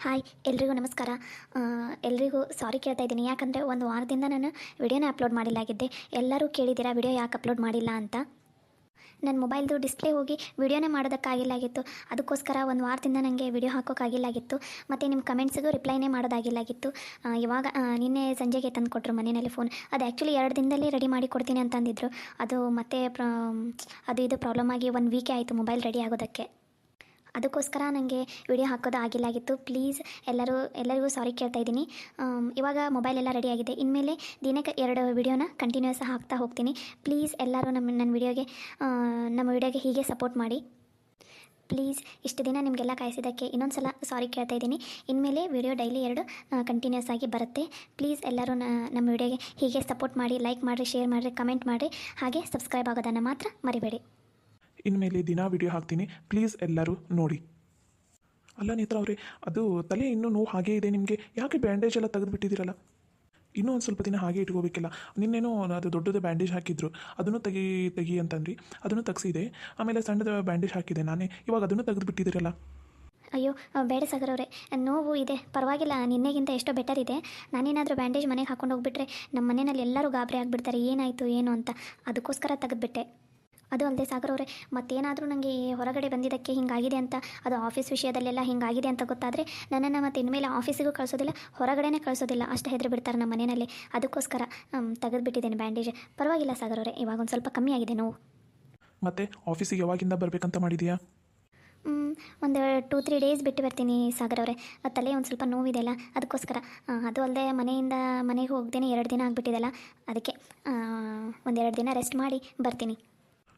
Hi ಎಲ್ರಿಗೂ ನಮಸ್ಕಾರ. ಎಲ್ರಿಗೂ ಸಾರಿ ಕೇಳ್ತಾ ಇದ್ದೀನಿ. ಯಾಕಂದರೆ ಒಂದು ವಾರದಿಂದ ನಾನು ವಿಡಿಯೋನೇ ಅಪ್ಲೋಡ್ ಮಾಡಿಲ್ಲಾಗಿದ್ದೆ. ಎಲ್ಲರೂ ಕೇಳಿದ್ದೀರಾ ವಿಡಿಯೋ ಯಾಕೆ ಅಪ್ಲೋಡ್ ಮಾಡಿಲ್ಲ ಅಂತ. ನನ್ನ ಮೊಬೈಲ್ದು ಡಿಸ್ಪ್ಲೇ ಹೋಗಿ ವಿಡಿಯೋನೇ ಮಾಡೋದಕ್ಕಾಗಿಲ್ಲಾಗಿತ್ತು. ಅದಕ್ಕೋಸ್ಕರ ಒಂದು ವಾರದಿಂದ ನನಗೆ ವಿಡಿಯೋ ಹಾಕೋಕ್ಕಾಗಿಲ್ಲಾಗಿತ್ತು. ಮತ್ತು ನಿಮ್ಮ ಕಮೆಂಟ್ಸಿಗೂ ರಿಪ್ಲೈನೇ ಮಾಡೋದಾಗಿಲ್ಲಾಗಿತ್ತು. ಇವಾಗ ನಿನ್ನೆ ಸಂಜೆಗೆ ತಂದು ಕೊಟ್ಟರು ಮನೆಯಲ್ಲಿ ಫೋನ್. ಅದು ಆ್ಯಕ್ಚುಲಿ 2 ದಿನದಲ್ಲಿ ರೆಡಿ ಮಾಡಿ ಕೊಡ್ತೀನಿ ಅಂತಂದಿದ್ರು. ಅದು ಮತ್ತೆ ಇದು ಪ್ರಾಬ್ಲಮ್ ಆಗಿ 1 ವೀಕೇ ಆಯಿತು ಮೊಬೈಲ್ ರೆಡಿ ಆಗೋದಕ್ಕೆ. ಅದಕ್ಕೋಸ್ಕರ ನನಗೆ ವಿಡಿಯೋ ಹಾಕೋದು ಆಗಿಲ್ಲಾಗಿತ್ತು. ಪ್ಲೀಸ್ ಎಲ್ಲರಿಗೂ ಸಾರಿ ಕೇಳ್ತಾ ಇದ್ದೀನಿ. ಇವಾಗ ಮೊಬೈಲ್ ಎಲ್ಲ ರೆಡಿಯಾಗಿದೆ. ಇನ್ಮೇಲೆ ದಿನಕ್ಕೆ 2 ವಿಡಿಯೋನ ಕಂಟಿನ್ಯೂಸ್ ಹಾಕ್ತಾ ಹೋಗ್ತೀನಿ. ಪ್ಲೀಸ್ ಎಲ್ಲರೂ ನಮ್ಮ ವಿಡಿಯೋಗೆ ಹೀಗೆ ಸಪೋರ್ಟ್ ಮಾಡಿ ಪ್ಲೀಸ್. ಇಷ್ಟು ದಿನ ನಿಮಗೆಲ್ಲ ಕಾಯಿಸಿದ್ದಕ್ಕೆ ಇನ್ನೊಂದು ಸಲ ಸಾರಿ ಕೇಳ್ತಾ ಇದ್ದೀನಿ. ಇನ್ಮೇಲೆ ವಿಡಿಯೋ ಡೈಲಿ 2 ಕಂಟಿನ್ಯೂಸ್ ಆಗಿ ಬರುತ್ತೆ. ಪ್ಲೀಸ್ ಎಲ್ಲರೂ ನಮ್ಮ ವಿಡಿಯೋಗೆ ಹೀಗೆ ಸಪೋರ್ಟ್ ಮಾಡಿ, ಲೈಕ್ ಮಾಡಿರಿ, ಶೇರ್ ಮಾಡಿರಿ, ಕಮೆಂಟ್ ಮಾಡಿರಿ, ಹಾಗೆ ಸಬ್ಸ್ಕ್ರೈಬ್ ಆಗೋದನ್ನು ಮಾತ್ರ ಮರಿಬೇಡಿ. ಇನ್ಮೇಲೆ ದಿನ ವಿಡಿಯೋ ಹಾಕ್ತೀನಿ, ಪ್ಲೀಸ್ ಎಲ್ಲರೂ ನೋಡಿ. ಅಲ್ಲ ನೇತ್ರ ಅವರೇ, ಅದು ತಲೆ ಇನ್ನೂ ನೋವು ಹಾಗೇ ಇದೆ ನಿಮಗೆ, ಯಾಕೆ ಬ್ಯಾಂಡೇಜ್ ಎಲ್ಲ ತೆಗೆದುಬಿಟ್ಟಿದ್ದೀರಲ್ಲ? ಇನ್ನೂ ಒಂದು ಸ್ವಲ್ಪ ದಿನ ಹಾಗೆ ಇಟ್ಕೋಬೇಕಿಲ್ಲ. ನಿನ್ನೇನೋ ಅದು ದೊಡ್ಡದು ಬ್ಯಾಂಡೇಜ್ ಹಾಕಿದ್ರು, ಅದನ್ನು ತೆಗಿ ಅಂತಂದ್ರಿ, ಅದನ್ನು ತೆಗೆಸಿದೆ. ಆಮೇಲೆ ಸಣ್ಣದ ಬ್ಯಾಂಡೇಜ್ ಹಾಕಿದೆ ನಾನೇ, ಇವಾಗ ಅದನ್ನು ತೆಗೆದುಬಿಟ್ಟಿದ್ದೀರಲ್ಲ. ಅಯ್ಯೋ ಬೇಡ ಸಾಗರ್ ಅವರೇ, ನೋವು ಇದೆ, ಪರವಾಗಿಲ್ಲ, ನಿನ್ನೆಗಿಂತ ಎಷ್ಟೋ ಬೆಟರ್ ಇದೆ. ನಾನೇನಾದರೂ ಬ್ಯಾಂಡೇಜ್ ಮನೆಗೆ ಹಾಕೊಂಡು ಹೋಗ್ಬಿಟ್ರೆ ನಮ್ಮ ಮನೆಯಲ್ಲಿ ಎಲ್ಲರೂ ಗಾಬರಿ ಆಗಿಬಿಡ್ತಾರೆ, ಏನಾಯಿತು ಏನು ಅಂತ. ಅದಕ್ಕೋಸ್ಕರ ತೆಗೆದುಬಿಟ್ಟೆ. ಅದು ಅಲ್ಲದೆ ಸಾಗರ್ ಅವರೇ, ಮತ್ತೇನಾದರೂ ನನಗೆ ಹೊರಗಡೆ ಬಂದಿದ್ದಕ್ಕೆ ಹಿಂಗಾಗಿದೆ ಅಂತ, ಅದು ಆಫೀಸ್ ವಿಷಯದಲ್ಲೆಲ್ಲ ಹಿಂಗಾಗಿದೆ ಅಂತ ಗೊತ್ತಾದರೆ ನನ್ನನ್ನು ಮತ್ತೆ ಇನ್ಮೇಲೆ ಆಫೀಸಿಗೂ ಕಳಿಸೋದಿಲ್ಲ, ಹೊರಗಡೆನೇ ಕಳಿಸೋದಿಲ್ಲ, ಅಷ್ಟು ಹೆದರಿ ಬಿಡ್ತಾರೆ ನಮ್ಮ ಮನೆಯಲ್ಲಿ. ಅದಕ್ಕೋಸ್ಕರ ತೆಗೆದುಬಿಟ್ಟಿದ್ದೇನೆ ಬ್ಯಾಂಡೇಜ್. ಪರವಾಗಿಲ್ಲ ಸಾಗರ್ ಅವರೇ, ಇವಾಗ ಒಂದು ಸ್ವಲ್ಪ ಕಮ್ಮಿ ಆಗಿದೆ ನೋವು. ಮತ್ತೆ ಆಫೀಸಿಗೆ ಯಾವಾಗಿಂದ ಬರಬೇಕಂತ ಮಾಡಿದೆಯಾ? ಒಂದು 2-3 ಡೇಸ್ ಬಿಟ್ಟು ಬರ್ತೀನಿ ಸಾಗರ್ ಅವರೇ. ತಲೆ ಒಂದು ಸ್ವಲ್ಪ ನೋವಿದೆಯಲ್ಲ, ಅದಕ್ಕೋಸ್ಕರ. ಅದು ಅಲ್ಲದೆ ಮನೆಗೆ ಹೋಗ್ದೇನೆ 2 ದಿನ ಆಗಿಬಿಟ್ಟಿದೆಲ್ಲ, ಅದಕ್ಕೆ ಒಂದು 2 ದಿನ ರೆಸ್ಟ್ ಮಾಡಿ ಬರ್ತೀನಿ.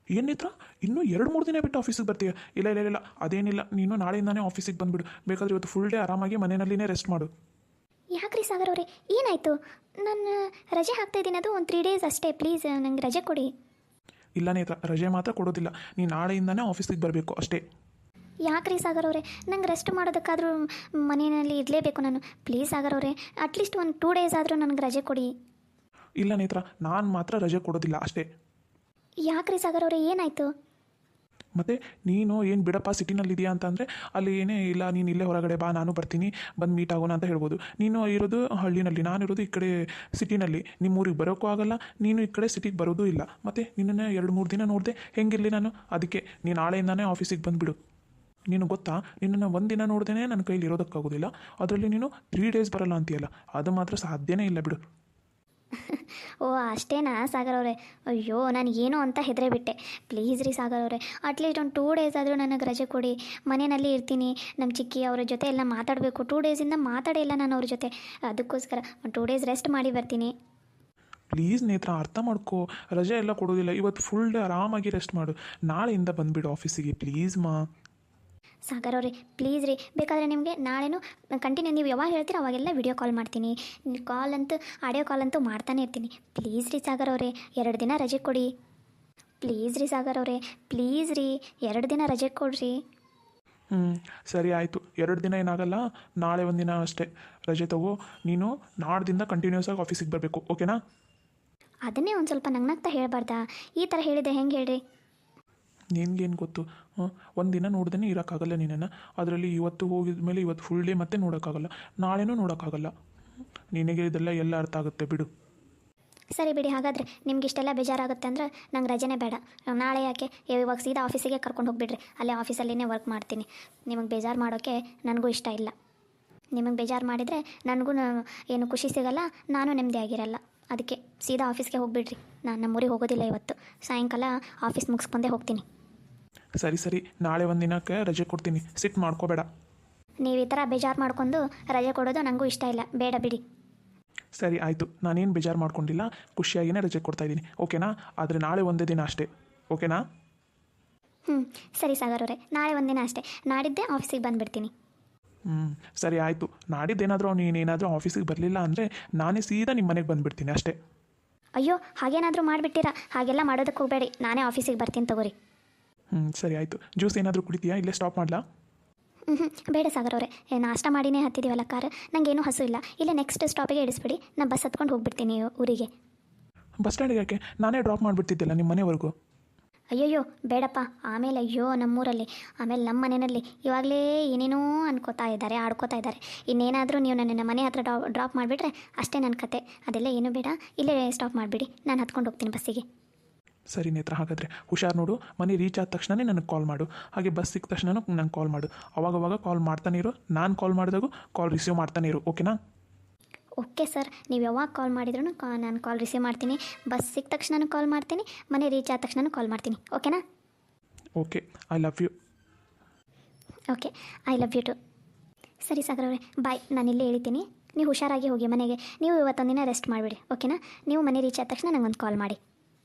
ಏನಿತ್ರ ಇನ್ನೂ 2-3 ದಿನ ಬಿಟ್ಟು ಆಫೀಸಿಗೆ ಬರ್ತೀಯ? ಇಲ್ಲ, ಅದೇನಿಲ್ಲ, ನೀನು ನಾಳೆಯಿಂದಾನೇ ಆಫೀಸಿಗೆ ಬಂದುಬಿಡು. ಬೇಕಾದರೆ ಇವತ್ತು ಫುಲ್ ಡೇ ಆರಾಮಾಗಿ ಮನೆಯಲ್ಲಿನೇ ರೆಸ್ಟ್ ಮಾಡು. ಯಾಕ್ರಿ ಸಾಗರ್ ಅವರೇ, ಏನಾಯಿತು? ನಾನು ರಜೆ ಹಾಕ್ತಾಯಿದ್ದೀನಿ, ಅದು ಒಂದು 3 ಡೇಸ್ ಅಷ್ಟೇ. ಪ್ಲೀಸ್ ನನಗೆ ರಜೆ ಕೊಡಿ. ಇಲ್ಲ ನೇತ್ರ, ರಜೆ ಮಾತ್ರ ಕೊಡೋದಿಲ್ಲ, ನೀನು ನಾಳೆಯಿಂದಾನೇ ಆಫೀಸಿಗೆ ಬರಬೇಕು ಅಷ್ಟೇ. ಯಾಕ್ರಿ ಸಾಗರ್ ಅವರೇ, ನಂಗೆ ರೆಸ್ಟ್ ಮಾಡೋದಕ್ಕಾದರೂ ಮನೆಯಲ್ಲಿ ಇರಲೇಬೇಕು ನಾನು. ಪ್ಲೀಸ್ ಸಾಗರ್ ಅವರೇ, ಅಟ್ಲೀಸ್ಟ್ ಒಂದು 2 ಡೇಸ್ ಆದರೂ ನನಗೆ ರಜೆ ಕೊಡಿ. ಇಲ್ಲ ನೇತ್ರ, ನಾನು ಮಾತ್ರ ರಜೆ ಕೊಡೋದಿಲ್ಲ ಅಷ್ಟೇ. ಯಾಕ್ರಿ ಸಾಗರ್ ಅವರೇ, ಏನಾಯಿತು? ಮತ್ತು ನೀನು ಏನು ಬಿಡಪ್ಪ ಸಿಟಿನಲ್ಲಿದೆಯಾ ಅಂತಂದರೆ ಅಲ್ಲಿ ಏನೇ ಇಲ್ಲ, ನೀನು ಇಲ್ಲೇ ಹೊರಗಡೆ ಬಾ, ನಾನು ಬರ್ತೀನಿ, ಬಂದು ಮೀಟ್ ಆಗೋಣ ಅಂತ ಹೇಳ್ಬೋದು. ನೀನು ಇರೋದು ಹಳ್ಳಿನಲ್ಲಿ, ನಾನಿರೋದು ಈ ಕಡೆ ಸಿಟಿನಲ್ಲಿ. ನಿಮ್ಮೂರಿಗೆ ಬರೋಕ್ಕೂ ಆಗಲ್ಲ, ನೀನು ಈ ಕಡೆ ಸಿಟಿಗೆ ಬರೋದೂ ಇಲ್ಲ. ಮತ್ತು ನಿನ್ನನ್ನು 2-3 ದಿನ ನೋಡಿದೆ, ಹೆಂಗಿರಲಿ ನಾನು? ಅದಕ್ಕೆ ನೀನು ನಾಳೆಯಿಂದಾನೇ ಆಫೀಸಿಗೆ ಬಂದುಬಿಡು. ನೀನು ಗೊತ್ತಾ, ನಿನ್ನನ್ನು 1 ದಿನ ನೋಡ್ದೇ ನನ್ನ ಕೈಲಿ ಇರೋದಕ್ಕಾಗೋದಿಲ್ಲ, ಅದರಲ್ಲಿ ನೀನು 3 ಡೇಸ್ ಬರಲ್ಲ ಅಂತೀಯಲ್ಲ, ಅದು ಮಾತ್ರ ಸಾಧ್ಯನೇ ಇಲ್ಲ ಬಿಡು. ಓ ಅಷ್ಟೇನಾ ಸಾಗರ್ ಅವರೇ? ಅಯ್ಯೋ ನನಗೇನೋ ಅಂತ ಹೆದರೇ ಬಿಟ್ಟೆ. ಪ್ಲೀಸ್ ರೀ ಸಾಗರ್ ಅವರೇ, ಅಟ್ಲೀಸ್ಟ್ ಒಂದು 2 ಡೇಸ್ ಆದರೂ ನನಗೆ ರಜೆ ಕೊಡಿ. ಮನೆಯಲ್ಲಿ ಇರ್ತೀನಿ, ನಮ್ಮ ಚಿಕ್ಕಿ ಅವರ ಜೊತೆ ಎಲ್ಲ ಮಾತಾಡಬೇಕು. 2 ಡೇಸಿಂದ ಮಾತಾಡೇ ಇಲ್ಲ ನಾನು ಅವ್ರ ಜೊತೆ. ಅದಕ್ಕೋಸ್ಕರ ಒಂದು 2 ಡೇಸ್ ರೆಸ್ಟ್ ಮಾಡಿ ಬರ್ತೀನಿ. ಪ್ಲೀಸ್ ನೇತ್ರ, ಅರ್ಥ ಮಾಡ್ಕೋ, ರಜೆ ಎಲ್ಲ ಕೊಡೋದಿಲ್ಲ. ಇವತ್ತು ಫುಲ್ ಡೇ ಆರಾಮಾಗಿ ರೆಸ್ಟ್ ಮಾಡು, ನಾಳೆಯಿಂದ ಬಂದುಬಿಡು ಆಫೀಸಿಗೆ ಪ್ಲೀಸ್ ಮಾ. ಸಾಗರ್ ಅವರೇ ಪ್ಲೀಸ್ ರೀ, ಬೇಕಾದರೆ ನಿಮಗೆ ನಾಳೆನೂ ಕಂಟಿನ್ಯೂ ನೀವು ಯಾವಾಗ ಹೇಳ್ತೀರೋ ಅವಾಗೆಲ್ಲ ವಿಡಿಯೋ ಕಾಲ್ ಮಾಡ್ತೀನಿ. ಆಡಿಯೋ ಕಾಲ್ ಅಂತೂ ಮಾಡ್ತಾನೆ ಇರ್ತೀನಿ. ಪ್ಲೀಸ್ ರೀ ಸಾಗರ್ ಅವರೇ, 2 ದಿನ ರಜೆ ಕೊಡಿ. ಪ್ಲೀಸ್ ರೀ ಸಾಗರ್ ಅವರೇ, ಪ್ಲೀಸ್ ರೀ, 2 ದಿನ ರಜೆ ಕೊಡ್ರಿ. ಸರಿ ಆಯಿತು, 2 ದಿನ ಏನಾಗಲ್ಲ, ನಾಳೆ 1 ದಿನ ಅಷ್ಟೇ ರಜೆ ತಗೋ. ನೀನು ನಾಡ್ದಿಂದ ಕಂಟಿನ್ಯೂಸ್ ಆಗಿ ಆಫೀಸಿಗೆ ಬರಬೇಕು, ಓಕೆನಾ? ಅದನ್ನೇ ಒಂದು ಸ್ವಲ್ಪ ನಗ್ನಗ್ತಾ ಹೇಳಬಾರ್ದಾ? ಈ ಥರ ಹೇಳಿದೆ ಹೆಂಗೆ ಹೇಳ್ರಿ? ನಿನ್ಗೇನು ಗೊತ್ತು? 1 ದಿನ ನೋಡ್ದೇ ಇರೋಕ್ಕಾಗಲ್ಲ ನಿನ್ನನ್ನು. ಅದರಲ್ಲಿ ಇವತ್ತು ಹೋಗಿದ ಮೇಲೆ ಇವತ್ತು ಫುಲ್ ಡೇ ಮತ್ತೆ ನೋಡೋಕ್ಕಾಗಲ್ಲ, ನಾಳೆನೂ ನೋಡೋಕ್ಕಾಗಲ್ಲ. ನಿನಗೆ ಇದೆಲ್ಲ ಎಲ್ಲ ಅರ್ಥ ಆಗುತ್ತೆ ಬಿಡು. ಸರಿ ಬಿಡಿ, ಹಾಗಾದರೆ ನಿಮ್ಗೆ ಇಷ್ಟೆಲ್ಲ ಬೇಜಾರಾಗುತ್ತೆ ಅಂದ್ರೆ ನಂಗೆ ರಜೆನೇ ಬೇಡ. ನಾಳೆ ಯಾಕೆ, ಇವಾಗ ಸೀದಾ ಆಫೀಸಿಗೆ ಕರ್ಕೊಂಡು ಹೋಗಿಬಿಡ್ರಿ, ಅಲ್ಲೇ ಆಫೀಸಲ್ಲಿನೇ ವರ್ಕ್ ಮಾಡ್ತೀನಿ. ನಿಮಗೆ ಬೇಜಾರು ಮಾಡೋಕ್ಕೆ ನನಗೂ ಇಷ್ಟ ಇಲ್ಲ. ನಿಮಗೆ ಬೇಜಾರು ಮಾಡಿದರೆ ನನಗೂ ಏನು ಖುಷಿ ಸಿಗಲ್ಲ, ನಾನು ನೆಮ್ಮದಿ ಆಗಿರಲ್ಲ. ಅದಕ್ಕೆ ಸೀದಾ ಆಫೀಸ್ಗೆ ಹೋಗಿಬಿಡ್ರಿ. ನಾನು ನಮ್ಮೂರಿಗೆ ಹೋಗೋದಿಲ್ಲ ಇವತ್ತು, ಸಾಯಂಕಾಲ ಆಫೀಸ್ ಮುಗಿಸ್ಕೊಂಡೇ ಹೋಗ್ತೀನಿ. ಸರಿ, ನಾಳೆ 1 ದಿನಕ್ಕೆ ರಜೆ ಕೊಡ್ತೀನಿ, ಸಿಟ್ ಮಾಡ್ಕೋಬೇಡ. ನೀವು ಈ ಥರ ಬೇಜಾರು ಮಾಡ್ಕೊಂಡು ರಜೆ ಕೊಡೋದು ನನಗೂ ಇಷ್ಟ ಇಲ್ಲ, ಬೇಡ ಬಿಡಿ. ಸರಿ ಆಯಿತು, ನಾನೇನು ಬೇಜಾರು ಮಾಡ್ಕೊಂಡಿಲ್ಲ, ಖುಷಿಯಾಗಿಯೇ ರಜೆ ಕೊಡ್ತಾಯಿದ್ದೀನಿ, ಓಕೆನಾ? ಆದರೆ ನಾಳೆ 1 ದಿನ ಅಷ್ಟೇ, ಓಕೆನಾ? ಸರಿ ಸಾಗರ್ ಅವರೇ, ನಾಳೆ 1 ದಿನ ಅಷ್ಟೇ, ನಾಡಿದ್ದೇ ಆಫೀಸಿಗೆ ಬಂದುಬಿಡ್ತೀನಿ. ಸರಿ ಆಯಿತು, ನಾಡಿದ್ದೇನಾದರೂ ನೀನೇನಾದರೂ ಆಫೀಸಿಗೆ ಬರಲಿಲ್ಲ ಅಂದರೆ ನಾನೇ ಸೀದಾ ನಿಮ್ಮ ಮನೆಗೆ ಬಂದುಬಿಡ್ತೀನಿ ಅಷ್ಟೇ. ಅಯ್ಯೋ ಹಾಗೇನಾದರೂ ಮಾಡಿಬಿಟ್ಟಿರಾ? ಹಾಗೆಲ್ಲ ಮಾಡೋದಕ್ಕೆ ಹೋಗಬೇಡಿ, ನಾನೇ ಆಫೀಸಿಗೆ ಬರ್ತೀನಿ ತಗೋರಿ. ಸರಿ ಆಯಿತು, ಜ್ಯೂಸ್ ಏನಾದರೂ ಕುಡಿತೀಯಾ? ಇಲ್ಲೇ ಸ್ಟಾಪ್ ಮಾಡಲಾ? ಬೇಡ ಸಾಗರ್ ಅವರೇ, ನಾಷ್ಟ ಮಾಡಿನೇ ಹತ್ತಿದ್ದೀವಲ್ಲ ಕಾರ್, ನನಗೇನೂ ಹಸು ಇಲ್ಲ. ಇಲ್ಲೇ ನೆಕ್ಸ್ಟ್ ಸ್ಟಾಪಿಗೆ ಇಳಿಸ್ಬಿಡಿ, ನಾನು ಬಸ್ ಹತ್ಕೊಂಡು ಹೋಗ್ಬಿಡ್ತೀನಿ ಊರಿಗೆ. ಬಸ್ ಸ್ಟ್ಯಾಂಡಿಗೆ ಯಾಕೆ? ನಾನೇ ಡ್ರಾಪ್ ಮಾಡಿಬಿಡ್ತಿದ್ದೆಲ್ಲ ನಿಮ್ಮ ಮನೆವರೆಗೂ. ಅಯ್ಯಯ್ಯೋ ಬೇಡಪ್ಪ, ಆಮೇಲೆ ಅಯ್ಯೋ ನಮ್ಮೂರಲ್ಲಿ, ಆಮೇಲೆ ನಮ್ಮ ಮನೆಯಲ್ಲಿ ಇವಾಗಲೇ ಏನೇನೋ ಅನ್ಕೋತಾ ಇದ್ದಾರೆ, ಆಡ್ಕೋತಾ ಇದ್ದಾರೆ. ಇನ್ನೇನಾದರೂ ನೀವು ನನ್ನನ್ನು ಮನೆ ಹತ್ರ ಡ್ರಾಪ್ ಮಾಡಿಬಿಟ್ರೆ ಅಷ್ಟೇ ನನ್ನ ಕತೆ. ಅದೆಲ್ಲ ಏನೂ ಬೇಡ, ಇಲ್ಲೇ ಸ್ಟಾಪ್ ಮಾಡಿಬಿಡಿ, ನಾನು ಹತ್ಕೊಂಡು ಹೋಗ್ತೀನಿ ಬಸ್ಸಿಗೆ. ಸರಿ ನೇತ್ರ, ಹಾಗಾದರೆ ಹುಷಾರು ನೋಡು. ಮನೆ ರೀಚ್ ಆದ ತಕ್ಷಣವೇ ನನಗೆ ಕಾಲ್ ಮಾಡು. ಹಾಗೆ ಬಸ್ ಸಿಕ್ಕ ತಕ್ಷಣ ನಂಗೆ ಕಾಲ್ ಮಾಡು. ಅವಾಗವಾಗ ಕಾಲ್ ಮಾಡ್ತಾನೆ ಇರು. ನಾನು ಕಾಲ್ ಮಾಡಿದಾಗೂ ಕಾಲ್ ರಿಸೀವ್ ಮಾಡ್ತಾನೆ ಇರು, ಓಕೆನಾ? ಓಕೆ ಸರ್, ನೀವು ಯಾವಾಗ ಕಾಲ್ ಮಾಡಿದ್ರು ನಾನು ಕಾಲ್ ರಿಸೀವ್ ಮಾಡ್ತೀನಿ. ಬಸ್ ಸಿಕ್ಕ ತಕ್ಷಣ ಕಾಲ್ ಮಾಡ್ತೀನಿ, ಮನೆ ರೀಚ್ ಆದ ತಕ್ಷಣ ಕಾಲ್ ಮಾಡ್ತೀನಿ, ಓಕೆನಾ? Okay, I love you. Okay, I love you too. ಸರಿ ಸಾಗರ್ ಅವರೇ, ಬಾಯ್. ನಾನು ಇಲ್ಲೇ ಹೇಳ್ತೀನಿ, ನೀವು ಹುಷಾರಾಗಿ ಹೋಗಿ ಮನೆಗೆ. ನೀವು ಇವತ್ತೊಂದಿನ ರೆಸ್ಟ್ ಮಾಡಿಬಿಡಿ, ಓಕೆನಾ? ನೀವು ಮನೆ ರೀಚ್ ಆದ ತಕ್ಷಣ ನಂಗೊಂದು ಕಾಲ್ ಮಾಡಿ.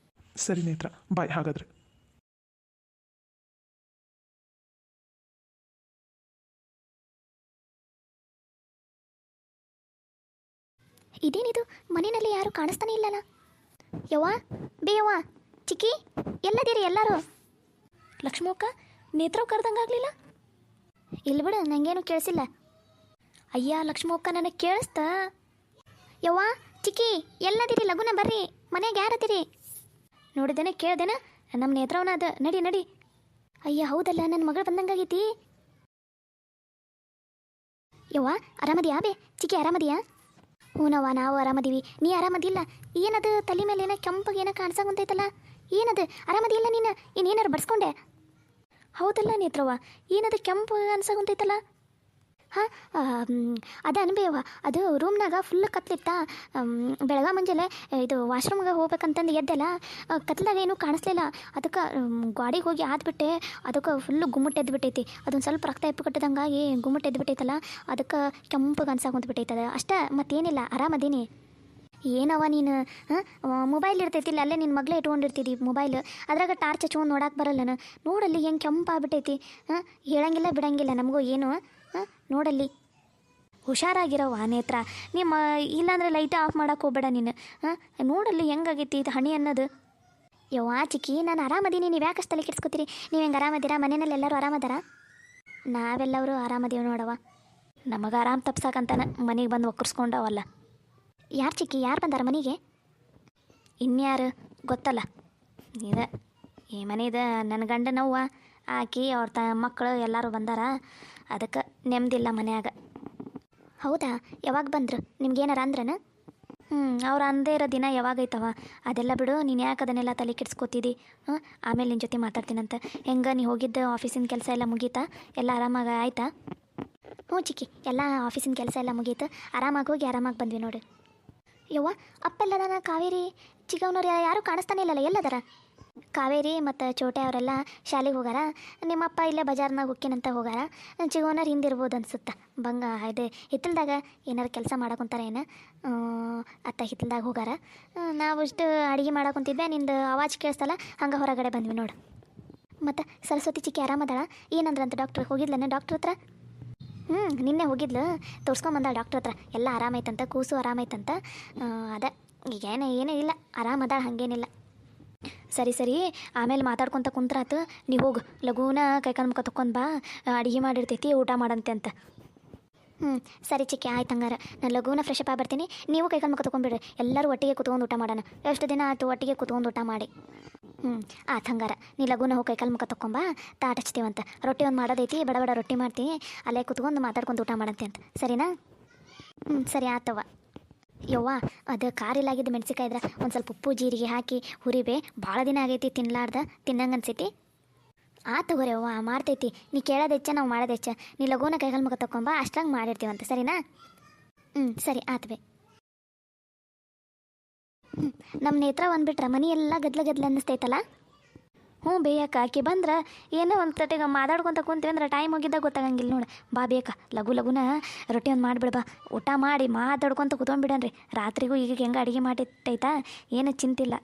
ಸರಿ ನೇತ್ರ, ಬಾಯ್ ಹಾಗಾದರೆ. ಇದೇನಿದು, ಮನೆಯಲ್ಲಿ ಯಾರು ಕಾಣಿಸ್ತಾನೆ ಇಲ್ಲಲ್ಲ? ಯವ್ವ, ಯವ್ವ, ಚಿಕ್ಕಿ, ಎಲ್ಲದಿರಿ ಎಲ್ಲರೂ? ಲಕ್ಷ್ಮಕ್ಕ, ನೇತ್ರವ್ ಕರ್ದಂಗಾಗಲಿಲ್ಲ. ಇಲ್ಲಿ ಬಿಡು, ನನಗೇನು ಕೇಳಿಸಿಲ್ಲ. ಅಯ್ಯ ಲಕ್ಷ್ಮಕ್ಕ, ನನಗೆ ಕೇಳಿಸ್ತಾ. ಯವ್ವ, ಚಿಕ್ಕಿ, ಎಲ್ಲದಿರಿ? ಲಗುನ ಬರ್ರಿ, ಮನೆಗೆ ಯಾರದಿರಿ? ನೋಡಿದೇನೆ, ಕೇಳ್ದೇನ, ನಮ್ಮ ನೇತ್ರವನ ಅದ. ನಡಿ ನಡಿ. ಅಯ್ಯ ಹೌದಲ್ಲ, ನನ್ನ ಮಗಳು ಬಂದಂಗಾಗೈತಿ. ಯವ್ವ, ಆರಾಮದಿಯಾ ಬೇ? ಚಿಕ್ಕಿ ಆರಾಮದಿಯಾ? ಹ್ಞೂನವ್ವ, ನಾವು ಆರಾಮದೀವಿ. ನೀ ಆರಾಮದಿಲ್ಲ? ಏನದು ತಲೆ ಮೇಲೆ ಏನೋ ಕೆಂಪಗೆ ಏನೋ ಕಾಣಿಸಂತೈತಲ್ಲ, ಏನದು? ಆರಾಮದಿಲ್ಲ ನೀನು? ಇನ್ನೇನಾರು ಬಡ್ಸ್ಕೊಂಡೆ? ಹೌದಲ್ಲ ನೇತ್ರವ್ವ, ಏನದು ಕೆಂಪು ಅನ್ಸಂತೈತಲ್ಲ? ಹಾಂ, ಅದು ಅನ್ಬೇವ, ಅದು ರೂಮ್ನಾಗ ಫುಲ್ ಕತ್ಲಿತ್ತ. ಬೆಳಗ್ಗೆ ಮುಂಜಾನೆ ಇದು ವಾಶ್ರೂಮ್ಗೆ ಹೋಗ್ಬೇಕಂತಂದು ಎದ್ದೆಲ್ಲ, ಕತ್ಲಾಗ ಏನೂ ಕಾಣಿಸ್ಲಿಲ್ಲ. ಅದಕ್ಕೆ ಗಾಡಿಗೆ ಹೋಗಿ ಆದ್ಬಿಟ್ಟೆ. ಅದಕ್ಕೆ ಫುಲ್ಲು ಗುಮ್ಮುಟ್ಟು ಎದ್ಬಿಟ್ಟೈತಿ. ಅದೊಂದು ಸ್ವಲ್ಪ ರಕ್ತ ಎಪ್ಪು ಕಟ್ಟಿದಂಗಾಗಿ ಗುಮ್ಮುಟ್ಟು ಎದ್ಬಿಟ್ಟೈತಲ್ಲ, ಅದಕ್ಕೆ ಕೆಂಪಗೆ ಅನ್ಸಾಕೊಂತ ಬಿಟ್ಟೈತದ ಅಷ್ಟೇ, ಮತ್ತೇನಿಲ್ಲ, ಆರಾಮದೀನಿ. ಏನವ ನೀನು? ಮೊಬೈಲ್ ಇರ್ತೈತಿಲ್ಲ, ಅಲ್ಲೇ ನಿನ್ನ ಮಗಳೇ ಇಟ್ಕೊಂಡಿರ್ತಿದ್ದಿ ಮೊಬೈಲ್. ಅದ್ರಾಗ ಟಾರ್ಚ್ ಹಚ್ಕೊಂಡು ನೋಡಕ್ಕೆ ಬರಲ್ಲನ? ನೋಡಲ್ಲಿ ಹೆಂಗೆ ಕೆಂಪು ಆಗ್ಬಿಟ್ಟೈತಿ. ಹೇಳಂಗಿಲ್ಲ ಬಿಡಂಗಿಲ್ಲ ನಮಗೂ ಏನು. ನೋಡಲ್ಲಿ ಹುಷಾರಾಗಿರೋವ ನೇತ್ರ. ನಿಮ್ಮ ಇಲ್ಲಾಂದರೆ ಲೈಟ್ ಆಫ್ ಮಾಡೋಕೆ ಹೋಗ್ಬೇಡ ನೀನು. ನೋಡಲ್ಲಿ ಹೆಂಗಾಗೈತಿ ಇದು ಹಣಿ ಅನ್ನೋದು. ಯವ್ವಾ ಚಿಕ್ಕಿ, ನಾನು ಆರಾಮದೀನಿ, ನೀವು ಯಾಕಷ್ಟು ತಲೆ ಕೆಡ್ಸ್ಕೊತೀರಿ? ನೀವು ಹೆಂಗೆ ಆರಾಮದಿರಾ? ಮನೆಯಲ್ಲಿ ಎಲ್ಲರೂ ಆರಾಮದಾರ? ನಾವೆಲ್ಲರೂ ಆರಾಮದೀವಿ ನೋಡವ. ನಮಗೆ ಆರಾಮ್ ತಪ್ಸಾಕಂತಾನೆ ಮನೆಗೆ ಬಂದು ಒಕ್ಕರ್ಸ್ಕೊಂಡವಲ್ಲ. ಯಾರು ಚಿಕ್ಕಿ, ಯಾರು ಬಂದಾರ ಮನೆಗೆ? ಇನ್ಯಾರು ಗೊತ್ತಲ್ಲ, ಇದೆ ಈ ಮನೆದು ನನ್ನ ಗಂಡನವ್ವ, ಆಕಿ ಅವ್ರ ಮಕ್ಕಳು ಎಲ್ಲರೂ ಬಂದಾರ. ಅದಕ್ಕೆ ನೆಮ್ಮದಿಲ್ಲ ಮನ್ಯಾಗ. ಹೌದಾ, ಯಾವಾಗ ಬಂದರು? ನಿಮ್ಗೇನಾರ ಅಂದ್ರನ? ಅವ್ರು ಅಂದೇ ಇರೋ ದಿನ ಯಾವಾಗೈತವ? ಅದೆಲ್ಲ ಬಿಡು, ನೀನು ಯಾಕೆ ಅದನ್ನೆಲ್ಲ ತಲೆ ಕೆಡ್ಸ್ಕೊತಿದ್ದಿ? ಆಮೇಲೆ ನಿನ್ನ ಜೊತೆ ಮಾತಾಡ್ತೀನಂತ. ಹೆಂಗೆ ನೀ ಹೋಗಿದ್ದ ಆಫೀಸಿನ ಕೆಲಸ ಎಲ್ಲ ಮುಗೀತಾ? ಎಲ್ಲ ಆರಾಮಾಗಿ ಆಯ್ತಾ? ಹ್ಞೂ ಚಿಕ್ಕಿ, ಎಲ್ಲ ಆಫೀಸಿನ ಕೆಲಸ ಎಲ್ಲ ಮುಗೀತು. ಆರಾಮಾಗಿ ಹೋಗಿ ಆರಾಮಾಗಿ ಬಂದ್ವಿ ನೋಡಿ. ಯವ್ವ, ಅಪ್ಪೆಲ್ಲದಾನ? ಕಾವೇರಿ, ಚಿಕ್ಕವನವ್ರು ಯಾರೂ ಕಾಣಿಸ್ತಾನೆ ಇಲ್ಲಲ್ಲ, ಎಲ್ಲದಾರ? ಕಾವೇರಿ ಮತ್ತು ಚೋಟೆ ಅವರೆಲ್ಲ ಶಾಲೆಗೆ ಹೋಗಾರ. ನಿಮ್ಮಪ್ಪ ಇಲ್ಲೇ ಬಜಾರ್ನಾಗ ಹೊಕ್ಕಿನಂತ ಹೋಗಾರ. ಚಿಗೋನರ್ ಹಿಂದಿರ್ಬೋದು ಅನ್ಸುತ್ತೆ. ಇದು ಹಿತ್ತಲ್ದಾಗ ಏನಾರು ಕೆಲಸ ಮಾಡಕೊಂತಾರ ಏನು? ಅತ್ತ ಹಿತ್ತಲ್ದಾಗ ಹೋಗಾರ. ನಾವು ಇಷ್ಟು ಅಡುಗೆ ಮಾಡಕೊಂತಿದ್ದೆ, ನಿಂದು ಆವಾಜ್ ಕೇಳಿಸ್ತಲ್ಲ, ಹಂಗೆ ಹೊರಗಡೆ ಬಂದ್ವಿ ನೋಡು. ಮತ್ತು ಸರಸ್ವತಿ ಚಿಕ್ಕಿ ಆರಾಮದಾಳ? ಏನಂದ್ರಂತ ಡಾಕ್ಟ್ರಿಗೆ ಹೋಗಿದ್ಲನ ಡಾಕ್ಟ್ರ್ ಹತ್ರ? ನಿನ್ನೆ ಹೋಗಿದ್ಲು, ತೋರ್ಸ್ಕೊಂಬಂದ ಡಾಕ್ಟ್ರ್ ಹತ್ರ. ಎಲ್ಲ ಆರಾಮೈತಂತ, ಕೂಸು ಆರಾಮೈತಂತ. ಅದೇ ಈಗ ಏನೂ ಇಲ್ಲ, ಆರಾಮದಾಳ, ಹಾಗೇನಿಲ್ಲ. ಸರಿ ಸರಿ, ಆಮೇಲೆ ಮಾತಾಡ್ಕೊತ ಕುಂತ್ರಾತು. ನೀವು ಹೋಗು, ಲಘೂನ ಕೈಕಾಲು ಮುಖ ತೊಗೊಂಡು ಬಾ, ಅಡುಗೆ ಮಾಡಿರ್ತೈತಿ, ಊಟ ಮಾಡಂತೆ ಅಂತ. ಸರಿ ಚಿಕ್ಕಿ, ಆಯ್ತು ಹಂಗಾರೆ. ನಾನು ಲಘೂನ ಫ್ರೆಶ್ ಅಪ್ ಬರ್ತೀನಿ. ನೀವು ಕೈಕಾಲು ಮುಖ ತೊಗೊಂಡ್ಬಿಡ್ರಿ, ಎಲ್ಲರೂ ಒಟ್ಟಿಗೆ ಕುತ್ಕೊಂಡು ಊಟ ಮಾಡೋಣ. ಎಷ್ಟು ದಿನ ಆಯ್ತು ಒಟ್ಟಿಗೆ ಕುತ್ಕೊಂಡು ಊಟ ಮಾಡಿ. ಆಯ್ತು ಹಂಗಾರೆ. ನೀ ಲಘೂನ ಹೋಗಿ ಕೈಕಾಲು ಮುಖ ತೊಗೊಂಬಾ, ತಾಟ್ ಹಚ್ತೀವಂತ. ರೊಟ್ಟಿ ಒಂದು ಮಾಡೋದೈತಿ, ಬಡ ಬಡ ರೊಟ್ಟಿ ಮಾಡ್ತೀನಿ, ಅಲ್ಲೇ ಕುತ್ಕೊಂಡು ಮಾತಾಡ್ಕೊಂಡು ಊಟ ಮಾಡಂತೆ ಅಂತ. ಸರಿನಾ? ಸರಿ ಆತವ್ವ. ಯವ್ವ, ಅದು ಕಾರಿಲಾಗಿದ್ದು ಮೆಣಸಿಕಾಯಿ ಇದ್ರೆ ಒಂದು ಸ್ವಲ್ಪ ಉಪ್ಪು ಜೀರಿಗೆ ಹಾಕಿ ಹುರಿಬೇ. ಭಾಳ ದಿನ ಆಗೈತಿ ತಿನ್ಲಾರ್ದ, ತಿನ್ನಂಗೆ ಅನ್ಸೈತಿ. ತಗೋರಿ ಅವ್ವ, ಮಾಡ್ತೈತಿ. ನೀ ಕೇಳೋದು ಹೆಚ್ಚ, ನಾವು ಮಾಡೋದು ಹೆಚ್ಚ. ನೀ ಲಘೂನ ಕೈಕಾಲು ಮುಖ ತೊಗೊಂಬ, ಅಷ್ಟ್ರಂಗೆ ಮಾಡಿರ್ತೀವಂತ. ಸರಿನಾ? ಸರಿ ಆತ್ವೆ. ನಮ್ಮ ನೇತ್ರ ಒಂದ್ಬಿಟ್ರೆ ಮನೆ ಎಲ್ಲ ಗದ್ಲ ಗದ್ಲ ಅನ್ನಿಸ್ತೈತಲ್ಲ? ಬೇಯಕ್ಕ, ಆಕಿ ಬಂದ್ರೆ ಏನೋ ಒಂದು ತಟೆಗೆ ಮಾತಾಡ್ಕೊತ ಕುಂತೀವಿ ಅಂದ್ರೆ ಟೈಮ್ ಹೋಗಿದ್ದಾಗ ಗೊತ್ತಾಗಂಗಿಲ್ಲ ನೋಡಿ. ಬಾ ಬೇಕಾ, ಲಘುನ ರೊಟ್ಟಿ ಒಂದು ಮಾಡಿಬಿಡ್ಬಾ. ಊಟ ಮಾಡಿ ಮಾತಾಡ್ಕೊತ ಕುತ್ಕೊಂಡ್ಬಿಡನ್ರಿ. ರಾತ್ರಿಗೂ ಈಗ ಹೆಂಗೆ ಅಡುಗೆ ಮಾಡಿಟ್ಟೈತಾ, ಏನು ಚಿಂತಿಲ್ಲ.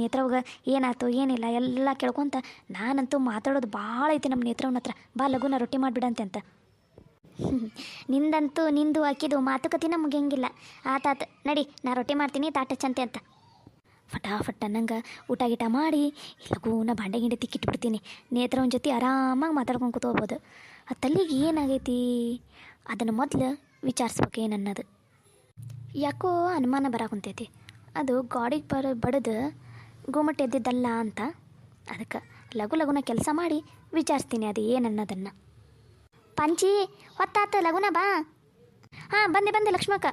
ನೇತ್ರವಾಗ ಏನಾಯ್ತು ಏನಿಲ್ಲ ಎಲ್ಲ ಕೇಳ್ಕೊತ. ನಾನಂತೂ ಮಾತಾಡೋದು ಭಾಳ ಐತಿ ನಮ್ಮ ನೇತ್ರವನ ಹತ್ರ. ಬಾ ಲಘುನ ರೊಟ್ಟಿ ಮಾಡಿಬಿಡಂತೆ ಅಂತ. ನಿಂದಂತೂ ನಿಂದು ಹಾಕಿದ್ದು ಮಾತುಕತೆನ ಮುಗಿಯಂಗಿಲ್ಲ. ಆತಾತ ನಡಿ, ನಾ ರೊಟ್ಟಿ ಮಾಡ್ತೀನಿ, ತಾಟಚ್ಚಂತೆ ಅಂತ. ಫಟಾಫಟ್ ಅನ್ನಂಗೆ ಊಟ ಗೀಟ ಮಾಡಿ ಲಘೂನ ಬಾಂಡೆ ಗಿಂಡೆ ತಿಕ್ಕಿಟ್ಬಿಡ್ತೀನಿ. ನೇತ್ರವನ ಜೊತೆ ಆರಾಮಾಗಿ ಮಾತಾಡ್ಕೊಂಡು ಕೂತ್ಕೋಬೋದು. ಆ ತಲೆಗೆ ಏನಾಗೈತಿ ಅದನ್ನು ಮೊದಲು ವಿಚಾರಿಸ್ಬೇಕು ಏನನ್ನೋದು. ಯಾಕೋ ಅನುಮಾನ ಬರಾಕುಂತೈತಿ. ಅದು ಗಾಡಿಗೆ ಬಡದು ಗುಮ್ಮಟ್ಟು ಎದ್ದಿದ್ದಲ್ಲ ಅಂತ. ಅದಕ್ಕೆ ಲಘು ಲಘುನ ಕೆಲಸ ಮಾಡಿ ವಿಚಾರಿಸ್ತೀನಿ ಅದು ಏನನ್ನೋದನ್ನು. ಪಂಚಿ ಹೊತ್ತಾತ ಲಘುನ ಬಾ. ಹಾಂ ಬಂದೆ ಲಕ್ಷ್ಮಕ್ಕ.